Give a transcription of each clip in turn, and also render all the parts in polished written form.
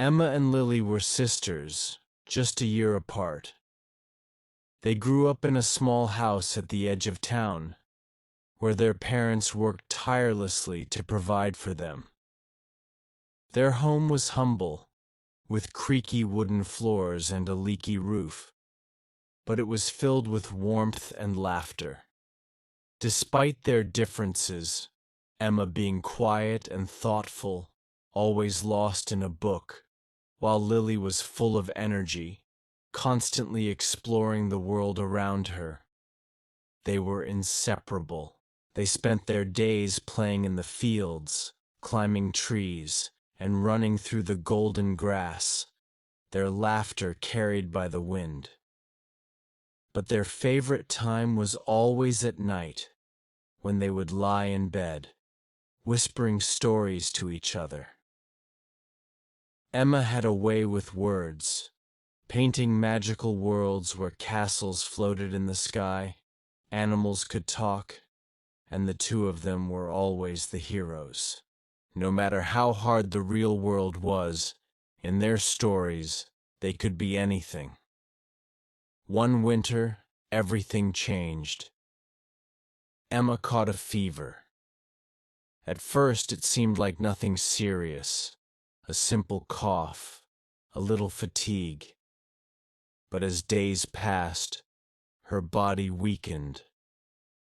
Emma and Lily were sisters, just a year apart. They grew up in a small house at the edge of town, where their parents worked tirelessly to provide for them. Their home was humble, with creaky wooden floors and a leaky roof, but it was filled with warmth and laughter. Despite their differences, Emma being quiet and thoughtful, always lost in a book, while Lily was full of energy, constantly exploring the world around her. They were inseparable. They spent their days playing in the fields, climbing trees, and running through the golden grass, their laughter carried by the wind. But their favorite time was always at night, when they would lie in bed, whispering stories to each other. Emma had a way with words, painting magical worlds where castles floated in the sky, animals could talk, and the two of them were always the heroes. No matter how hard the real world was, in their stories, they could be anything. One winter, everything changed. Emma caught a fever. At first, it seemed like nothing serious, a simple cough, a little fatigue. But as days passed, her body weakened,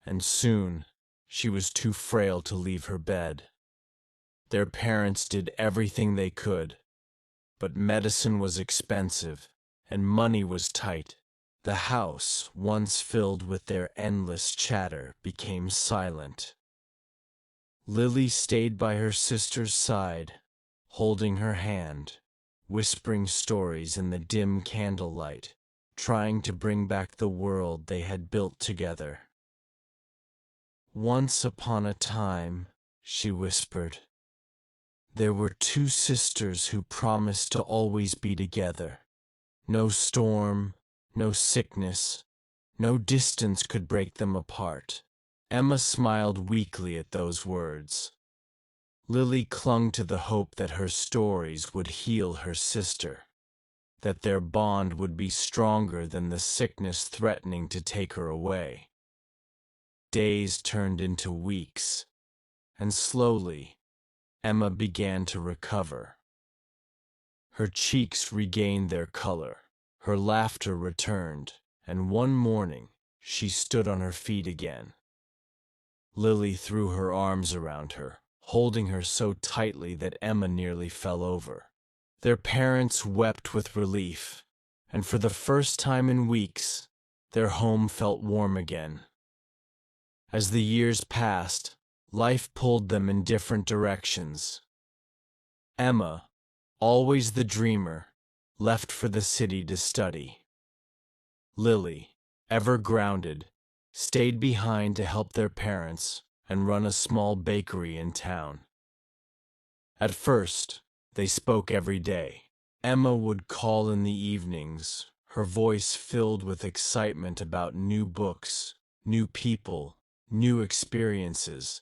and soon she was too frail to leave her bed. Their parents did everything they could, but medicine was expensive and money was tight. The house, once filled with their endless chatter, became silent. Lily stayed by her sister's side, holding her hand, whispering stories in the dim candlelight, trying to bring back the world they had built together. "Once upon a time," she whispered, "there were two sisters who promised to always be together. No storm, no sickness, no distance could break them apart." Emma smiled weakly at those words. Lily clung to the hope that her stories would heal her sister, that their bond would be stronger than the sickness threatening to take her away. Days turned into weeks, and slowly, Emma began to recover. Her cheeks regained their color, her laughter returned, and one morning she stood on her feet again. Lily threw her arms around her, holding her so tightly that Emma nearly fell over. Their parents wept with relief, and for the first time in weeks, their home felt warm again. As the years passed, life pulled them in different directions. Emma, always the dreamer, left for the city to study. Lily, ever grounded, stayed behind to help their parents and run a small bakery in town. At first, they spoke every day. Emma would call in the evenings, her voice filled with excitement about new books, new people, new experiences.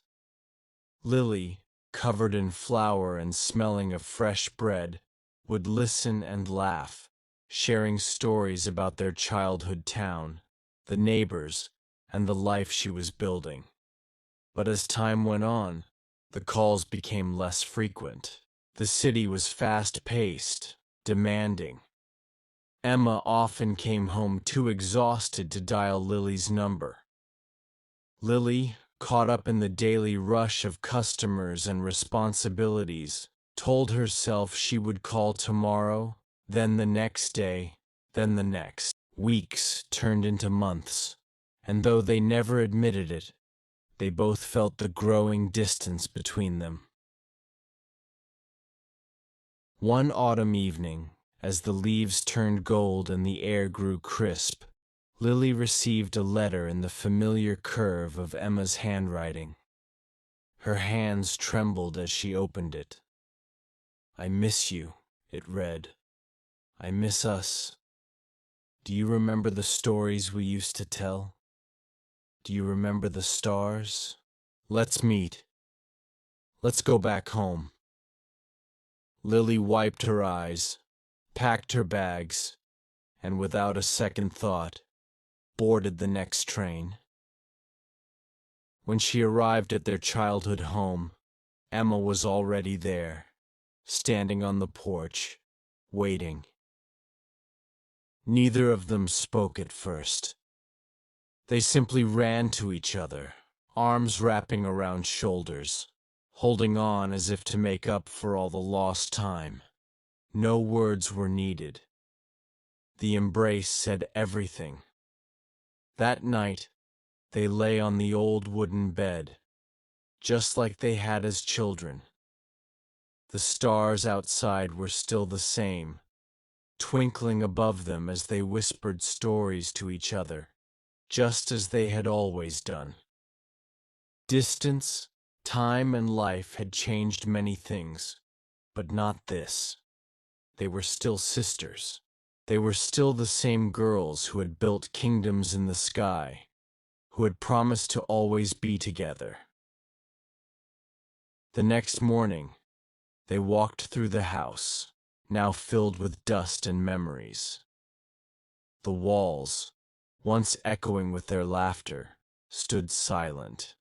Lily, covered in flour and smelling of fresh bread, would listen and laugh, sharing stories about their childhood town, the neighbors, and the life she was building. But as time went on, the calls became less frequent. The city was fast-paced, demanding. Emma often came home too exhausted to dial Lily's number. Lily, caught up in the daily rush of customers and responsibilities, told herself she would call tomorrow, then the next day, then the next. Weeks turned into months, and though they never admitted it, they both felt the growing distance between them. One autumn evening, as the leaves turned gold and the air grew crisp, Lily received a letter in the familiar curve of Emma's handwriting. Her hands trembled as she opened it. "I miss you," it read. "I miss us. Do you remember the stories we used to tell? Do you remember the stars? Let's meet. Let's go back home." Lily wiped her eyes, packed her bags, and without a second thought, boarded the next train. When she arrived at their childhood home, Emma was already there, standing on the porch, waiting. Neither of them spoke at first. They simply ran to each other, arms wrapping around shoulders, holding on as if to make up for all the lost time. No words were needed. The embrace said everything. That night, they lay on the old wooden bed, just like they had as children. The stars outside were still the same, twinkling above them as they whispered stories to each other, just as they had always done. Distance, time, and life had changed many things, but not this. They were still sisters. They were still the same girls who had built kingdoms in the sky, who had promised to always be together. The next morning, they walked through the house, now filled with dust and memories. The walls, once echoing with their laughter, stood silent.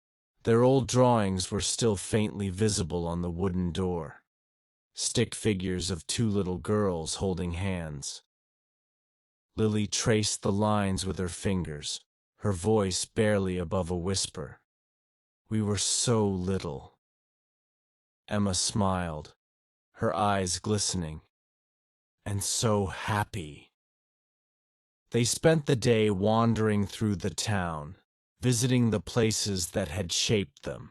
Their old drawings were still faintly visible on the wooden door, stick figures of two little girls holding hands. Lily traced the lines with her fingers, her voice barely above a whisper. We were so little. Emma smiled, her eyes glistening. And so happy. They spent the day wandering through the town, visiting the places that had shaped them.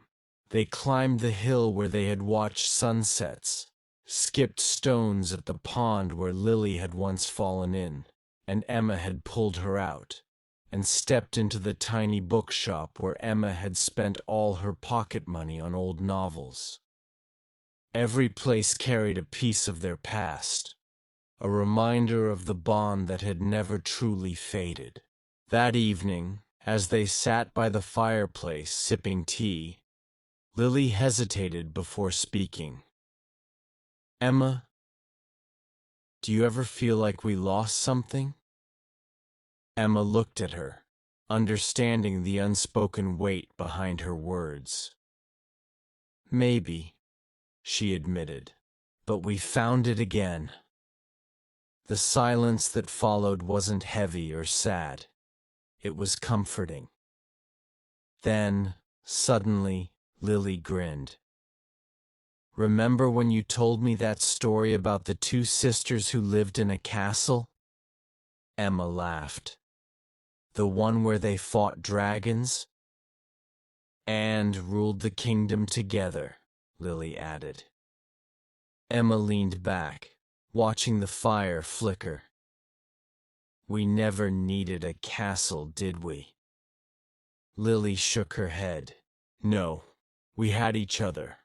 They climbed the hill where they had watched sunsets, skipped stones at the pond where Lily had once fallen in, and Emma had pulled her out, and stepped into the tiny bookshop where Emma had spent all her pocket money on old novels. Every place carried a piece of their past, a reminder of the bond that had never truly faded. That evening, as they sat by the fireplace sipping tea, Lily hesitated before speaking. Emma, do you ever feel like we lost something? Emma looked at her, understanding the unspoken weight behind her words. Maybe, she admitted, but we found it again. The silence that followed wasn't heavy or sad. It was comforting. Then, suddenly, Lily grinned. Remember when you told me that story about the two sisters who lived in a castle? Emma laughed. The one where they fought dragons? And ruled the kingdom together, Lily added. Emma leaned back, watching the fire flicker. We never needed a castle, did we? Lily shook her head. No, we had each other.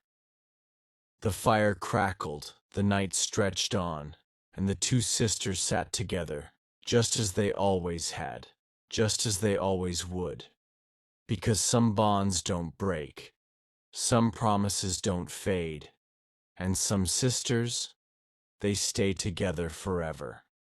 The fire crackled, the night stretched on, and the two sisters sat together, just as they always had, just as they always would. Because some bonds don't break, some promises don't fade, and some sisters, they stay together forever.